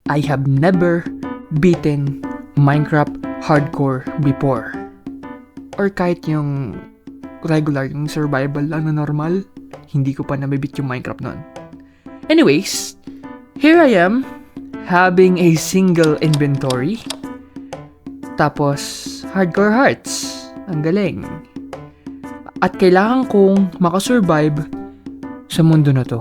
I have never beaten Minecraft hardcore before. Or kahit yung regular, yung survival lang na normal, hindi ko pa nabibit yung Minecraft nun. Anyways, here I am, having a single inventory. Tapos, hardcore hearts. Ang galing. At kailangan kong makasurvive sa mundo na to.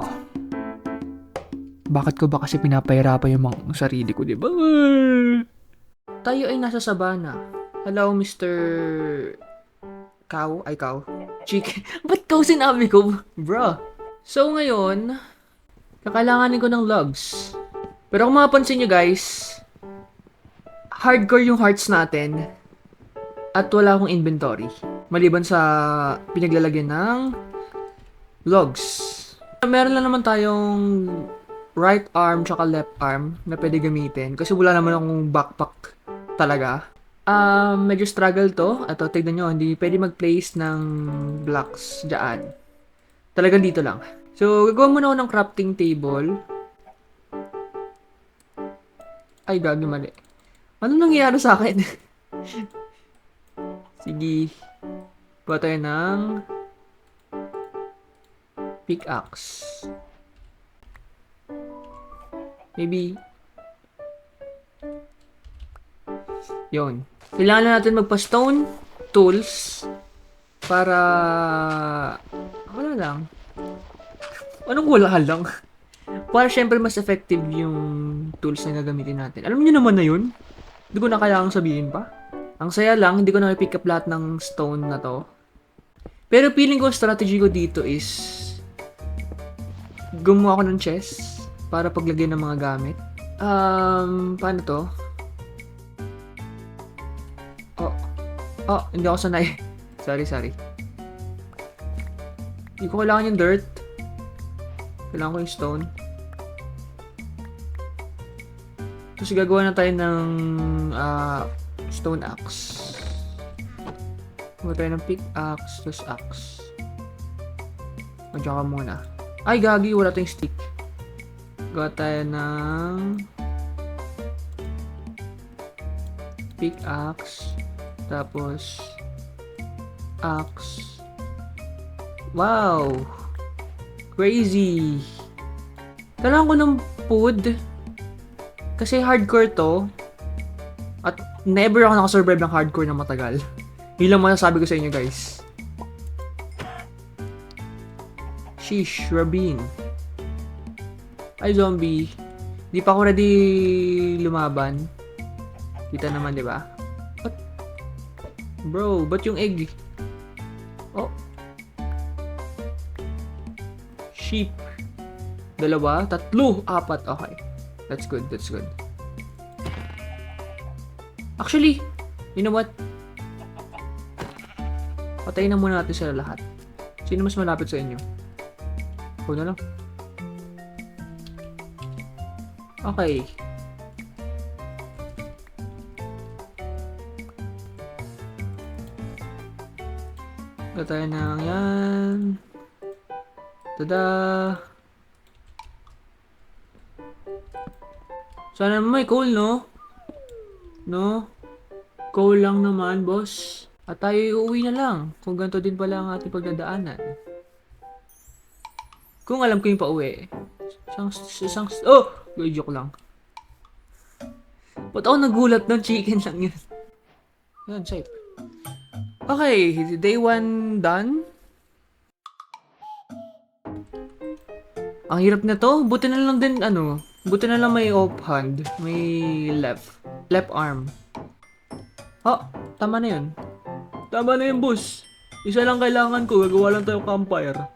Bakit ko ba kasi pinapahirapan yung mga sarili ko, diba? Tayo ay nasa sabana. Hello, Mr. Cow? Ay, cow? Chicken. Ba't cow sinabi ko? Bro. So, ngayon, kakailanganin ko ng logs. Pero kung mapapansin nyo guys, hardcore yung hearts natin at wala akong inventory. Maliban sa pinaglalagyan ng logs. Meron lang naman tayong right arm tsaka left arm na pwede gamitin kasi wala naman akong backpack talaga. Medyo struggle to. Ato, tignan nyo, hindi pwede mag-place ng blocks dyan. Talagang dito lang. So, gagawa muna ako ng crafting table. Ay, gagi mali. Ano nangyayari sa akin? Sige. Gawa tayo ng pickaxe. Maybe. Yun. Kailangan na natin magpa-stone tools para wala lang. Anong wala lang? Para syempre mas effective yung tools na gagamitin natin. Alam niyo naman na yun. Hindi ko na kailangang sabihin pa. Ang saya lang, hindi ko na pick up lahat ng stone na to. Pero feeling ko, strategy ko dito is gumawa ako ng chest para paglagyan ng mga gamit. Paano to? Hindi ako sanay. Sorry. Hindi ko kailangan yung dirt. Kailangan ko yung stone. Tapos gagawa na tayo ng stone axe. Gagawa tayo ng pickaxe, tapos axe. Madyan ka muna. Ay, gagi, wala tayong stick. Gagawa tayo ng pickaxe. Tapos axe. Wow! Crazy! Kailangan ko ng food. Kasi hardcore to. At never ako nakasurvive ng hardcore na matagal. Yun lang masasabi ko sa inyo guys. Sheesh, Rabin. Ay, zombie. Di pa ako ready lumaban. Kita naman, di ba? What? Bro, ba't yung egg? Oh. Sheep. 2, 3, 4. Okay. That's good. Actually, you know what? Patayin na muna natin sila lahat. Sino mas malapit sa inyo? Ako na lang. Okay. Tayo na yan. Tada! Sana may coal, no? No? Coal lang naman, boss. At tayo uuwi na lang. Kung ganito din pala ang ating pagdadaanan. Kung alam ko yung pauwi. Oh! Joke lang. Ba't ako nagulat ng chicken lang yun? Yan, safe. Okay, day 1 done. Ang hirap na to. Buti na lang din, buti na lang may offhand. May left arm. Oh, tama na yun. Tama na yun, boss. Isa lang kailangan ko. Gagawa lang tayo campfire.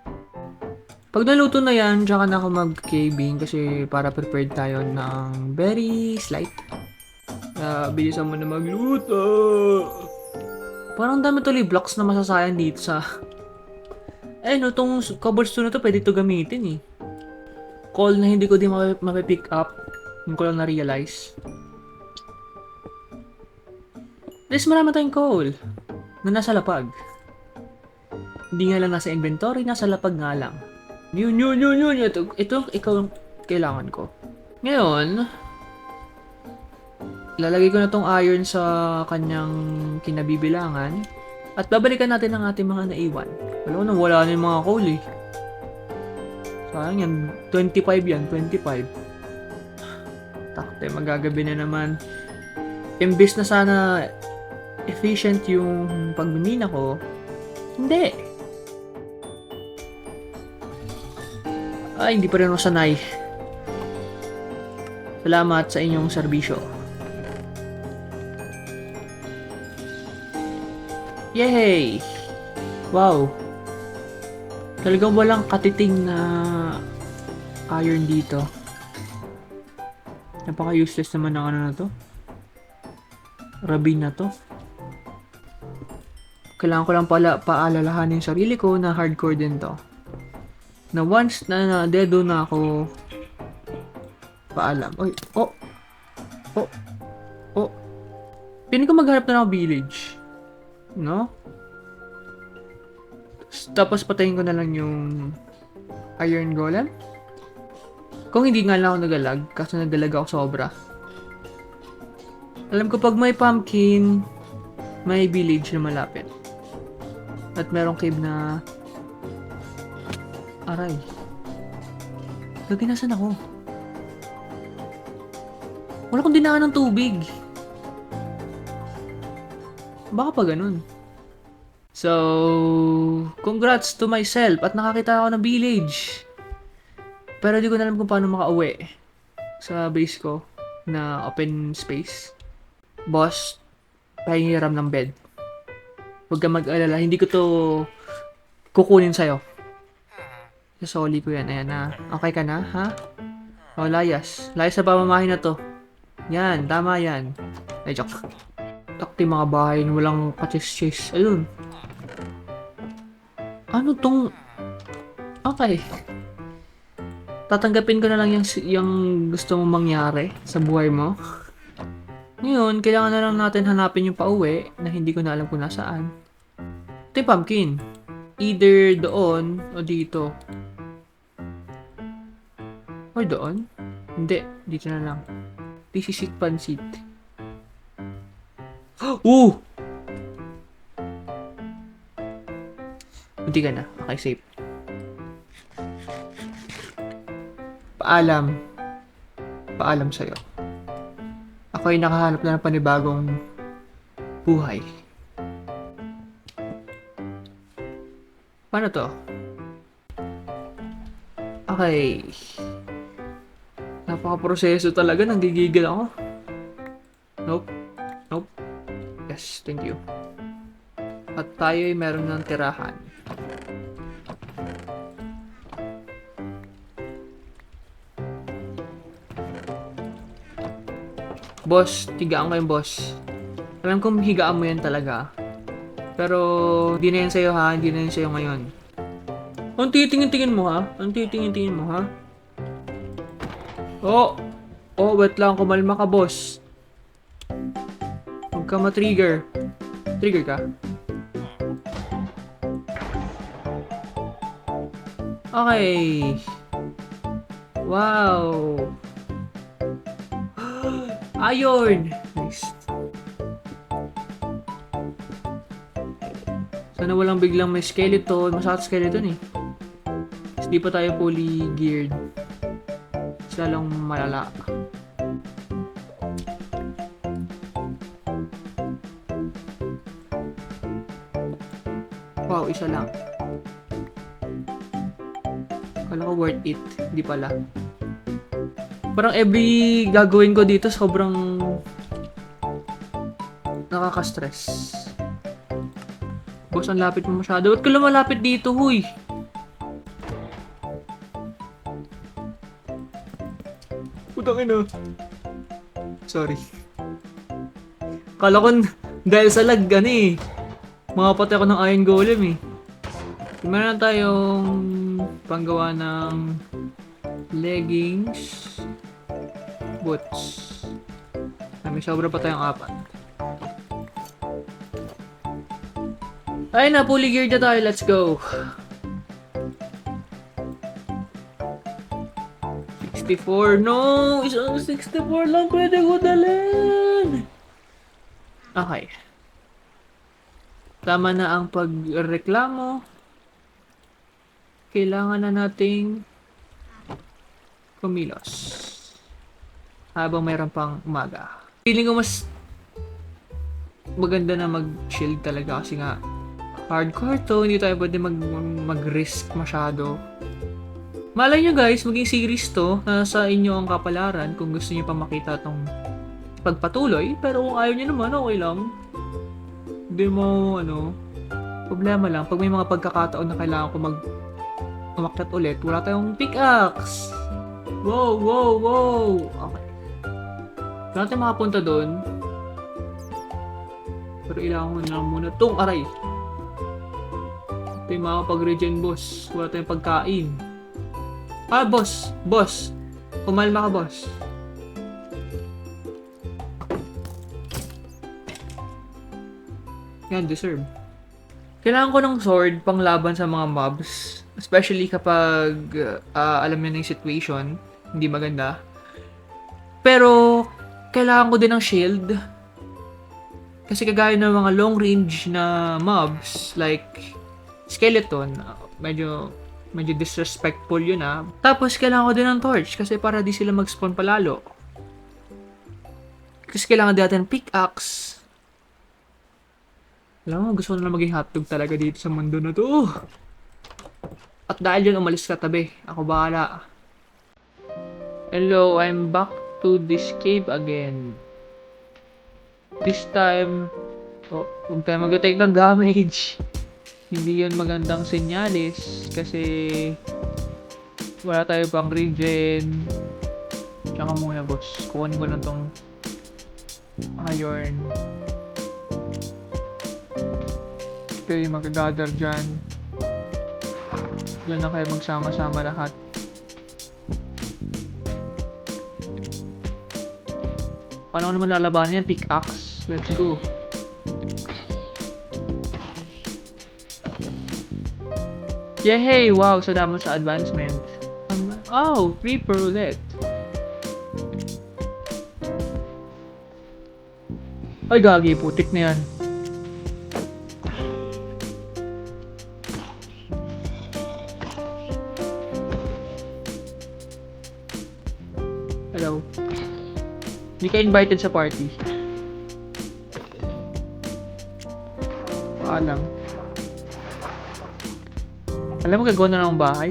Pag naluto na yan, tsaka na ako mag-caving kasi para prepared tayo ng very slight. Bilisan mo na magluto. Parang dami tuloy blocks na masasayang dito sa... itong cobblestone na to, pwede ito gamitin eh. Coal na hindi ko din mapipick up. Hindi ko lang na-realize. At least marami tayong coal na nasa lapag. Hindi nga lang nasa inventory, nasa lapag nga lang. Yun. Ito ikaw ang kailangan ko. Ngayon, Lalagay ko na tong iron sa kanyang kinabibilangan. At babalikan natin ang ating mga naiwan. Alam ko na, wala na yung mga coal eh. Sayang yan. 25 yan. 25. Takte, magagabi na naman. Imbis na sana efficient yung pagmimina ko, hindi. Ay, hindi pa rin ako sanay. Salamat sa inyong serbisyo. Yay! Wow! Talagang walang katiting na iron dito. Napaka-useless naman ng ano na to. Rabin na to. Kailangan ko lang pala paalalahanin yung sarili ko na hardcore din to. Na once na dedo na ako, paalam. Oy, oh! Oh! Oh! Piling ko maghanap na ng village. No? Tapos patayin ko na lang yung iron golem. Kung hindi nga lang ako nagalag, kasi nagalag ako sobra. Alam ko pag may pumpkin, may village na malapit. At merong cave na... Aray. Gagi, nasan ako? Wala akong dinaan ng tubig. Baka pa ganun. So, congrats to myself at nakakita ako ng village. Pero di ko na alam kung paano makauwi sa base ko na open space. Boss, pahingiram ng bed. Huwag ka mag-alala, hindi ko to kukunin sa'yo. Sasoli ko yan, ayan na. Okay ka na, ha? O, layas. Layas sa pamamahin na to. Yan, tama yan. Ay, joke. Takti mga bahay na walang kachis-chis. Ayun. Ano tong... Okay. Tatanggapin ko na lang yung gusto mong mangyari sa buhay mo. Ngayon, kailangan na lang natin hanapin yung pauwi na hindi ko na alam kung nasaan. Ito yung pumpkin. Either doon o dito. O doon? Hindi. Dito na lang. Pisisit pansit. Buti ka na. Okay, safe. Paalam. Paalam sa'yo. Ako ay nakahanap na ng panibagong buhay. Paano to? Okay. Napaka-proseso talaga. Nanggigigil ako. Nope. Nope. Yes, thank you. At tayo ay meron ng tirahan. Boss, higaan ko yung boss. Alam kong higaan mo yan talaga. Pero, hindi na yan sa'yo ha. Hindi na yan sa'yo ngayon. Ang titingin-tingin mo ha? Ang titingin-tingin mo ha? Oh! Oh, wait lang. Kumalma ka, boss. Huwag ka ma-trigger. Trigger ka? Okay. Wow. Iron! Nice. Sana walang biglang may skeleton. Masakit skeleton eh. Kasi di pa tayo fully geared. Isa lang malala. Wow, isa lang. Kala ko worth it. Hindi pala. Parang every gagawin ko dito sobrang nakaka-stress. Boss, ang lapit mo masyado. Ba't ka lumalapit dito, huy? Putang ina. Sorry. Kala ko dahil sa lag, eh. Makapatay ako ng iron golem, eh. Meron tayong panggawa ng leggings, boots. May sobra pa tayong 4. Ay na, fully geared na tayo. Let's go. 64. No! Isang 64 lang pwede ko dalhin. Okay. Tama na ang pagreklamo. Kailangan na nating kumilos. Habang mayroon pang umaga. Feeling ko mas maganda na mag-chill talaga kasi nga hardcore to, hindi tayo pwede mag-risk masyado. Malay nyo guys, maging series to, nasa inyo ang kapalaran kung gusto nyo pa makita tong pagpatuloy, pero kung ayaw nyo naman, okay lang. Hindi mo, problema lang, pag may mga pagkakataon na kailangan ko umakyat ulit, wala tayong pickaxe. Wow, wow, wow! Okay. Wala tayong makapunta doon. Pero ilangan ko na muna itong aray. Ito yung makapag-regen, boss. Wala tayong pagkain. Ah, boss! Boss! Kumalma ka, boss. Yan, deserve. Kailangan ko ng sword pang laban sa mga mobs. Especially kapag alam nyo na yung situation. Hindi maganda. Pero, kailangan ko din ng shield. Kasi kagaya ng mga long range na mobs, like skeleton, medyo disrespectful yun ah. Tapos, kailangan ko din ng torch kasi para di sila mag-spawn palalo. Kasi kailangan din natin pickaxe. Alam mo, gusto ko na maging hotdog talaga dito sa mundo na to. At dahil yun, umalis ka tabi. Ako bahala. Hello, I'm back to this cave again. This time, huwag tayo mag-take ng damage. Hindi yun magandang senyalis kasi wala tayo pang regen. Tsaka muna boss, kukunin ko lang tong iron. Okay, mag-gather dyan. Diyan na kayo magsama-sama lahat. Paano ko naman lalabanan yan? Pickaxe. Let's go. Yay! Wow! So dami sa advancement. Oh! Creeper ulit. Ay gagi, putik na yan. Hello. Hindi ka invited sa party. Paalam. Alam mo, gagawa na ng bahay.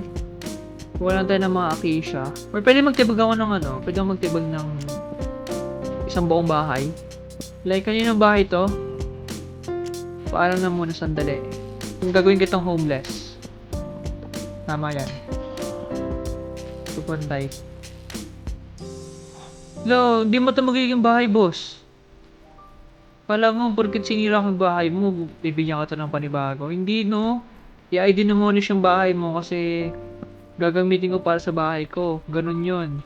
Wala tayo ng mga acacia. Or pwede magtibag ako ng pwede ako magtibag ng isang buong bahay. Like, kaninong bahay to? Paalam na muna sandali. Kung gagawin kitang homeless. Tama yan. Pupuntay. No, hindi mo ito magiging bahay, boss. Pala mo, porket sinira ang bahay mo, bibigyan ka ito ng panibago. Hindi, no? I-ID na mo yung bahay mo kasi gagamitin ko para sa bahay ko. Ganun yun.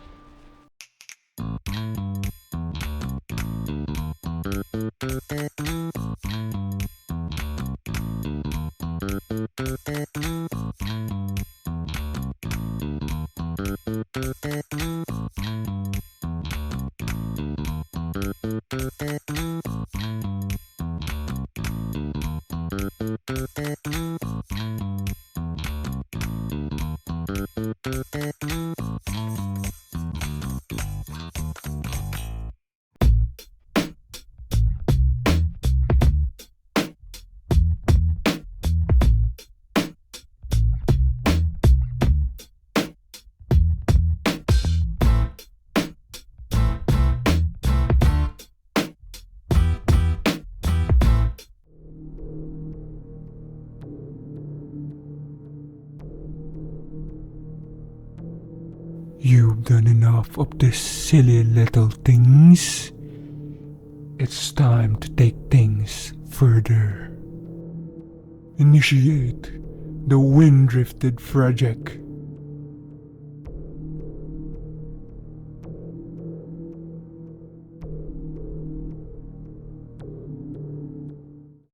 You've done enough of these silly little things. It's time to take things further. Initiate the Wind Drifted Project.